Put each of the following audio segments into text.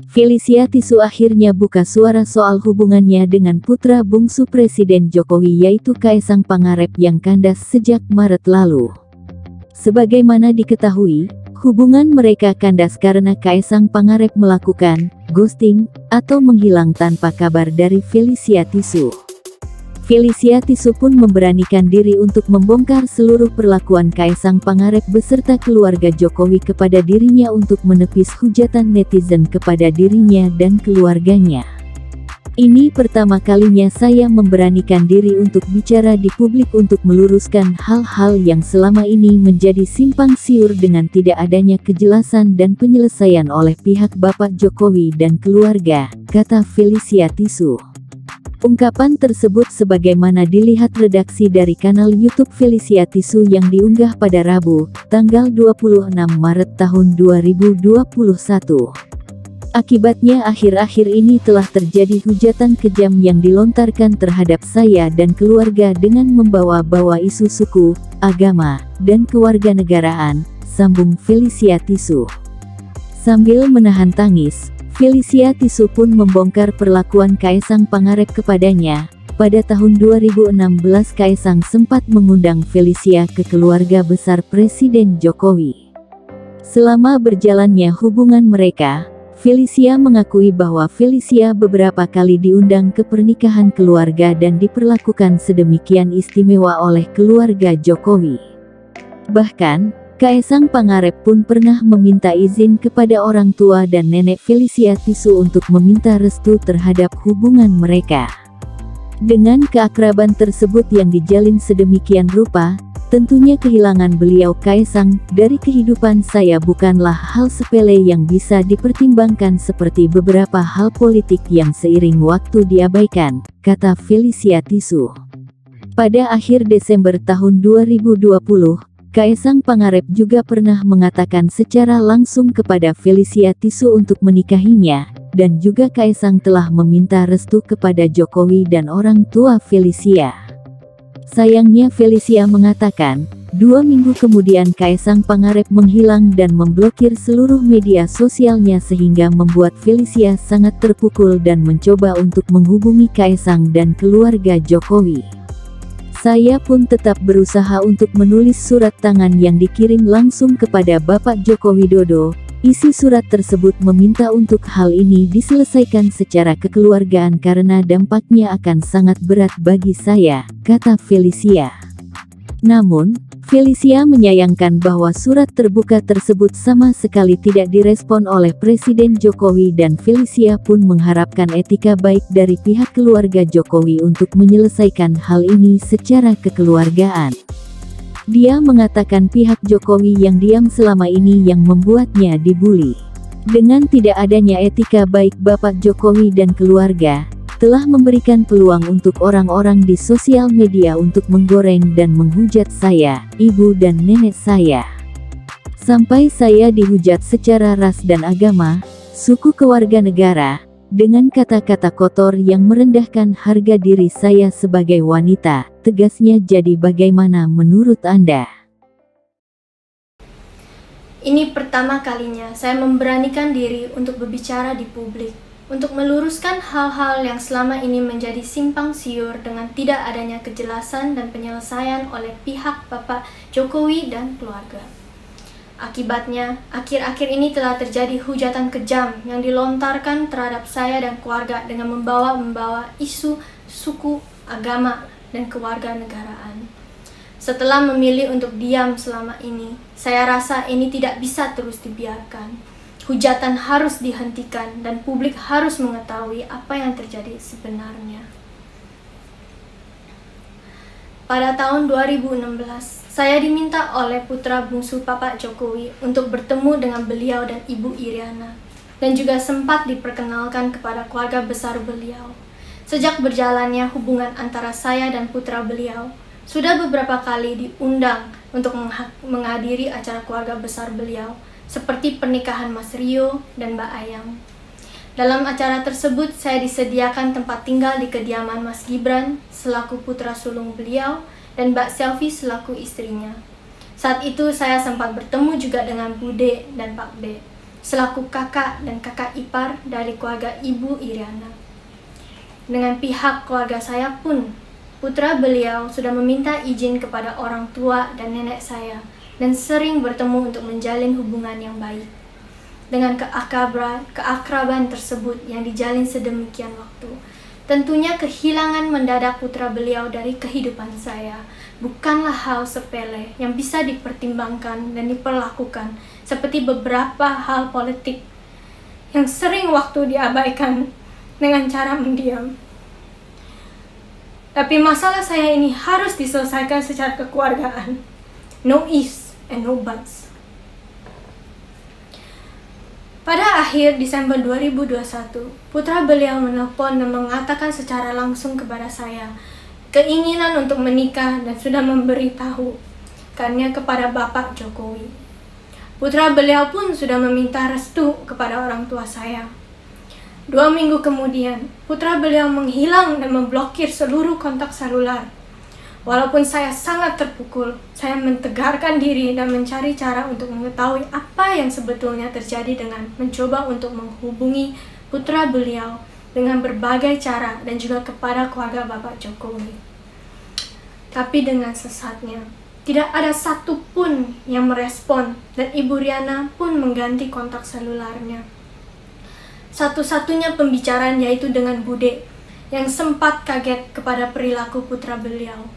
Felicia Tisu akhirnya buka suara soal hubungannya dengan putra bungsu Presiden Jokowi yaitu Kaesang Pangarep yang kandas sejak Maret lalu. Sebagaimana diketahui, hubungan mereka kandas karena Kaesang Pangarep melakukan ghosting atau menghilang tanpa kabar dari Felicia Tisu. Felicia Tisu pun memberanikan diri untuk membongkar seluruh perlakuan Kaesang Pangarep beserta keluarga Jokowi kepada dirinya untuk menepis hujatan netizen kepada dirinya dan keluarganya. Ini pertama kalinya saya memberanikan diri untuk bicara di publik untuk meluruskan hal-hal yang selama ini menjadi simpang siur dengan tidak adanya kejelasan dan penyelesaian oleh pihak Bapak Jokowi dan keluarga, kata Felicia Tisu. Ungkapan tersebut sebagaimana dilihat redaksi dari kanal YouTube Felicia Tisu yang diunggah pada Rabu, tanggal 26 Maret tahun 2021. Akibatnya akhir-akhir ini telah terjadi hujatan kejam yang dilontarkan terhadap saya dan keluarga dengan membawa-bawa isu suku, agama, dan kewarganegaraan, sambung Felicia Tisu. Sambil menahan tangis, Felicia Tisu pun membongkar perlakuan Kaesang Pangarep kepadanya. Pada tahun 2016 Kaesang sempat mengundang Felicia ke keluarga besar Presiden Jokowi. Selama berjalannya hubungan mereka, Felicia mengakui bahwa Felicia beberapa kali diundang ke pernikahan keluarga dan diperlakukan sedemikian istimewa oleh keluarga Jokowi. Bahkan, Kaesang Pangarep pun pernah meminta izin kepada orang tua dan nenek Felicia Tisu untuk meminta restu terhadap hubungan mereka. Dengan keakraban tersebut yang dijalin sedemikian rupa, tentunya kehilangan beliau Kaesang dari kehidupan saya bukanlah hal sepele yang bisa dipertimbangkan seperti beberapa hal politik yang seiring waktu diabaikan, kata Felicia Tisu. Pada akhir Desember tahun 2020, Kaesang Pangarep juga pernah mengatakan secara langsung kepada Felicia Tisu untuk menikahinya, dan juga Kaesang telah meminta restu kepada Jokowi dan orang tua Felicia. Sayangnya Felicia mengatakan, 2 minggu kemudian Kaesang Pangarep menghilang dan memblokir seluruh media sosialnya sehingga membuat Felicia sangat terpukul dan mencoba untuk menghubungi Kaesang dan keluarga Jokowi. Saya pun tetap berusaha untuk menulis surat tangan yang dikirim langsung kepada Bapak Joko Widodo. Isi surat tersebut meminta untuk hal ini diselesaikan secara kekeluargaan karena dampaknya akan sangat berat bagi saya, kata Felicia. Namun, Felicia menyayangkan bahwa surat terbuka tersebut sama sekali tidak direspon oleh Presiden Jokowi dan Felicia pun mengharapkan etika baik dari pihak keluarga Jokowi untuk menyelesaikan hal ini secara kekeluargaan. Dia mengatakan pihak Jokowi yang diam selama ini yang membuatnya dibully. Dengan tidak adanya etika baik Bapak Jokowi dan keluarga, telah memberikan peluang untuk orang-orang di sosial media untuk menggoreng dan menghujat saya, ibu dan nenek saya. Sampai saya dihujat secara ras dan agama, suku kewarganegara, dengan kata-kata kotor yang merendahkan harga diri saya sebagai wanita, tegasnya. Jadi bagaimana menurut Anda? Ini pertama kalinya saya memberanikan diri untuk berbicara di publik, untuk meluruskan hal-hal yang selama ini menjadi simpang siur dengan tidak adanya kejelasan dan penyelesaian oleh pihak Bapak Jokowi dan keluarga. Akibatnya, akhir-akhir ini telah terjadi hujatan kejam yang dilontarkan terhadap saya dan keluarga dengan membawa isu suku, agama, dan kewarganegaraan. Setelah memilih untuk diam selama ini, saya rasa ini tidak bisa terus dibiarkan. Hujatan harus dihentikan dan publik harus mengetahui apa yang terjadi sebenarnya. Pada tahun 2016, saya diminta oleh putra bungsu Bapak Jokowi untuk bertemu dengan beliau dan Ibu Iriana, dan juga sempat diperkenalkan kepada keluarga besar beliau. Sejak berjalannya hubungan antara saya dan putra beliau, sudah beberapa kali diundang untuk menghadiri acara keluarga besar beliau, seperti pernikahan Mas Rio dan Mbak Ayang. Dalam acara tersebut, saya disediakan tempat tinggal di kediaman Mas Gibran selaku putra sulung beliau dan Mbak Selvi selaku istrinya. Saat itu saya sempat bertemu juga dengan Bude dan Pak D. selaku kakak dan kakak ipar dari keluarga Ibu Iriana. Dengan pihak keluarga saya pun, putra beliau sudah meminta izin kepada orang tua dan nenek saya dan sering bertemu untuk menjalin hubungan yang baik. Dengan keakraban tersebut yang dijalin sedemikian waktu, tentunya kehilangan mendadak putra beliau dari kehidupan saya bukanlah hal sepele yang bisa dipertimbangkan dan diperlakukan seperti beberapa hal politik yang sering waktu diabaikan dengan cara mendiam. Tapi masalah saya ini harus diselesaikan secara kekeluargaan. No ifs and no buts. Pada akhir Desember 2021, putra beliau menelpon dan mengatakan secara langsung kepada saya keinginan untuk menikah dan sudah memberitahukannya kepada Bapak Jokowi. Putra beliau pun sudah meminta restu kepada orang tua saya. 2 minggu kemudian, putra beliau menghilang dan memblokir seluruh kontak selular. Walaupun saya sangat terpukul, saya mentegarkan diri dan mencari cara untuk mengetahui apa yang sebetulnya terjadi dengan mencoba untuk menghubungi putra beliau dengan berbagai cara dan juga kepada keluarga Bapak Jokowi. Tapi dengan sesatnya, tidak ada satupun yang merespon dan Ibu Riana pun mengganti kontak selularnya. Satu-satunya pembicaraan yaitu dengan Bude yang sempat kaget kepada perilaku putra beliau.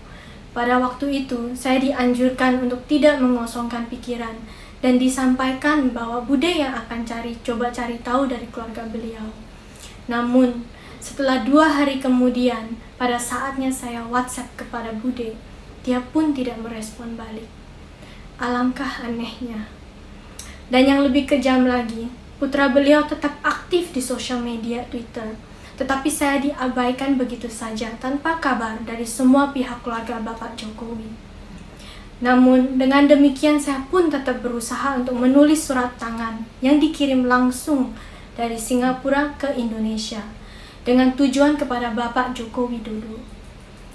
Pada waktu itu, saya dianjurkan untuk tidak mengosongkan pikiran dan disampaikan bahwa Bude yang akan coba cari tahu dari keluarga beliau. Namun, setelah 2 hari kemudian, pada saatnya saya WhatsApp kepada Bude, dia pun tidak merespon balik. Alangkah anehnya. Dan yang lebih kejam lagi, putra beliau tetap aktif di sosial media Twitter. Tetapi saya diabaikan begitu saja tanpa kabar dari semua pihak keluarga Bapak Jokowi. Namun dengan demikian saya pun tetap berusaha untuk menulis surat tangan yang dikirim langsung dari Singapura ke Indonesia dengan tujuan kepada Bapak Joko Widodo.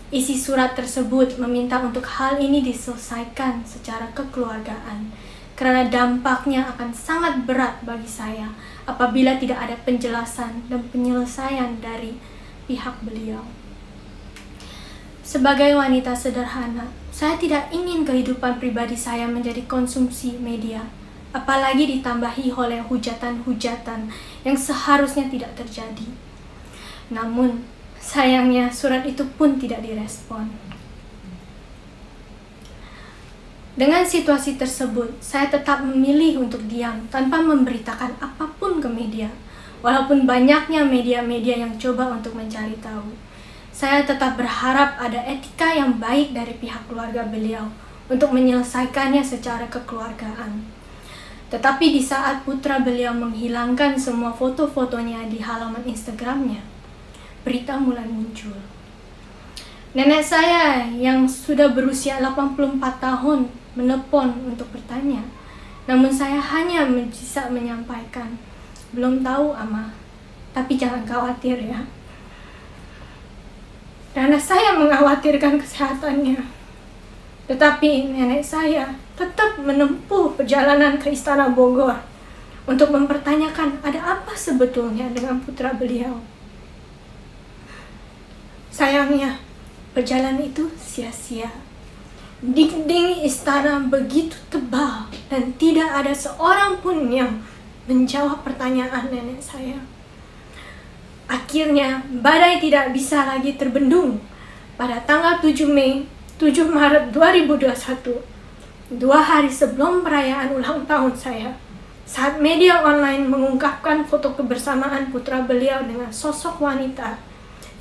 Isi surat tersebut meminta untuk hal ini diselesaikan secara kekeluargaan karena dampaknya akan sangat berat bagi saya apabila tidak ada penjelasan dan penyelesaian dari pihak beliau. Sebagai wanita sederhana, saya tidak ingin kehidupan pribadi saya menjadi konsumsi media, apalagi ditambahi oleh hujatan-hujatan yang seharusnya tidak terjadi. Namun, sayangnya surat itu pun tidak direspon. Dengan situasi tersebut, saya tetap memilih untuk diam tanpa memberitakan apapun ke media. Walaupun banyaknya media-media yang coba untuk mencari tahu, saya tetap berharap ada etika yang baik dari pihak keluarga beliau untuk menyelesaikannya secara kekeluargaan. Tetapi di saat putra beliau menghilangkan semua foto-fotonya di halaman Instagramnya, berita mulai muncul. Nenek saya yang sudah berusia 84 tahun menelpon untuk bertanya. Namun saya hanya bisa menyampaikan, belum tahu Ama, tapi jangan khawatir ya. Karena saya mengkhawatirkan kesehatannya. Tetapi nenek saya tetap menempuh perjalanan ke Istana Bogor untuk mempertanyakan ada apa sebetulnya dengan putra beliau. Sayangnya, perjalanan itu sia-sia. Dinding istana begitu tebal dan tidak ada seorang pun yang menjawab pertanyaan nenek saya. Akhirnya, badai tidak bisa lagi terbendung. Pada tanggal 7 Maret 2021, 2 hari sebelum perayaan ulang tahun saya, saat media online mengungkapkan foto kebersamaan putra beliau dengan sosok wanita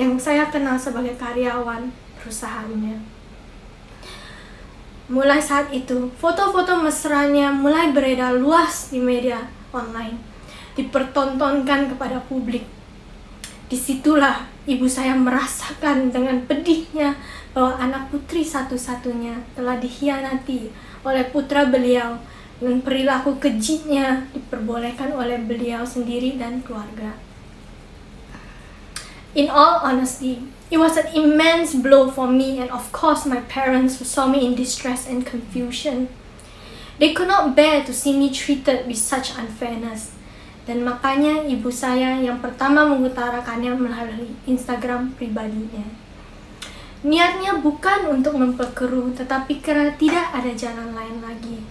yang saya kenal sebagai karyawan perusahaannya. Mulai saat itu, foto-foto mesranya mulai beredar luas di media online, dipertontonkan kepada publik. Disitulah ibu saya merasakan dengan pedihnya bahwa anak putri satu-satunya telah dikhianati oleh putra beliau dan perilaku kejitnya diperbolehkan oleh beliau sendiri dan keluarga. In all honesty, it was an immense blow for me and of course my parents who saw me in distress and confusion. They could not bear to see me treated with such unfairness, Dan makanya ibu saya yang pertama mengutarakannya melalui Instagram pribadinya. Niatnya bukan untuk memperkeruh, tetapi karena tidak ada jalan lain lagi.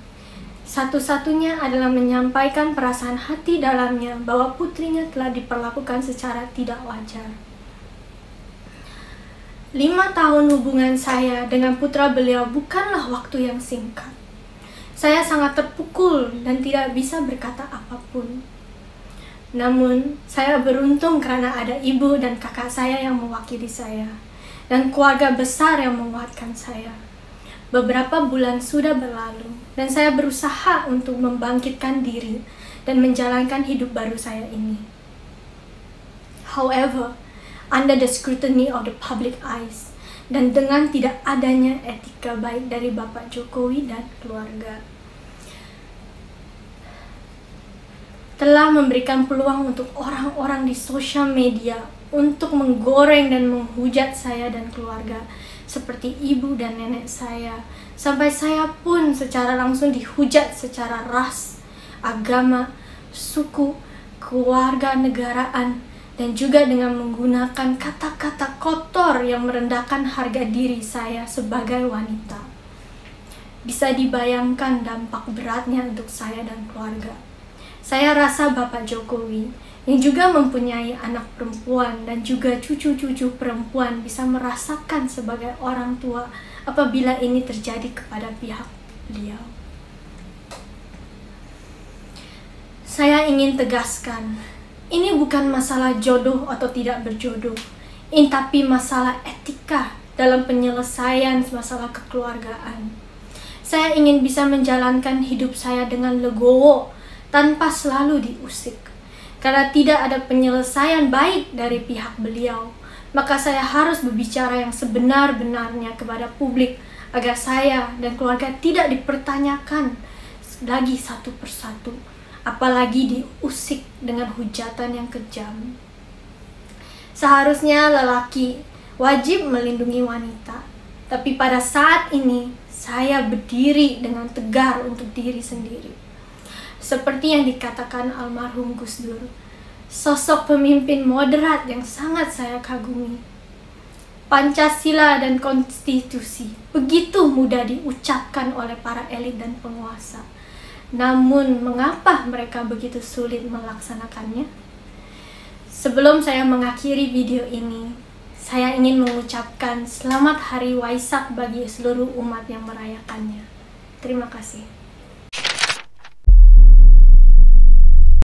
Satu-satunya adalah menyampaikan perasaan hati dalamnya bahwa putrinya telah diperlakukan secara tidak wajar. 5 tahun hubungan saya dengan putra beliau bukanlah waktu yang singkat. Saya sangat terpukul dan tidak bisa berkata apapun. Namun, saya beruntung karena ada ibu dan kakak saya yang mewakili saya, dan keluarga besar yang menguatkan saya. Beberapa bulan sudah berlalu, dan saya berusaha untuk membangkitkan diri dan menjalankan hidup baru saya ini. However, under the scrutiny of the public eyes, dan dengan tidak adanya etika baik dari Bapak Jokowi dan keluarga, telah memberikan peluang untuk orang-orang di sosial media untuk menggoreng dan menghujat saya dan keluarga, seperti ibu dan nenek saya, sampai saya pun secara langsung dihujat secara ras, agama, suku, keluarga negaraan, dan juga dengan menggunakan kata-kata kotor yang merendahkan harga diri saya sebagai wanita. Bisa dibayangkan dampak beratnya untuk saya dan keluarga. Saya rasa Bapak Jokowi yang juga mempunyai anak perempuan dan juga cucu-cucu perempuan bisa merasakan sebagai orang tua apabila ini terjadi kepada pihak beliau. Saya ingin tegaskan, ini bukan masalah jodoh atau tidak berjodoh, ini tapi masalah etika dalam penyelesaian masalah kekeluargaan. Saya ingin bisa menjalankan hidup saya dengan legowo, tanpa selalu diusik. Karena tidak ada penyelesaian baik dari pihak beliau, maka saya harus berbicara yang sebenar-benarnya kepada publik agar saya dan keluarga tidak dipertanyakan lagi satu persatu, apalagi diusik dengan hujatan yang kejam. Seharusnya lelaki wajib melindungi wanita, tapi pada saat ini saya berdiri dengan tegar untuk diri sendiri. Seperti yang dikatakan almarhum Gus Dur, sosok pemimpin moderat yang sangat saya kagumi. Pancasila dan konstitusi begitu mudah diucapkan oleh para elit dan penguasa. Namun, mengapa mereka begitu sulit melaksanakannya? Sebelum saya mengakhiri video ini, saya ingin mengucapkan selamat Hari Waisak bagi seluruh umat yang merayakannya. Terima kasih.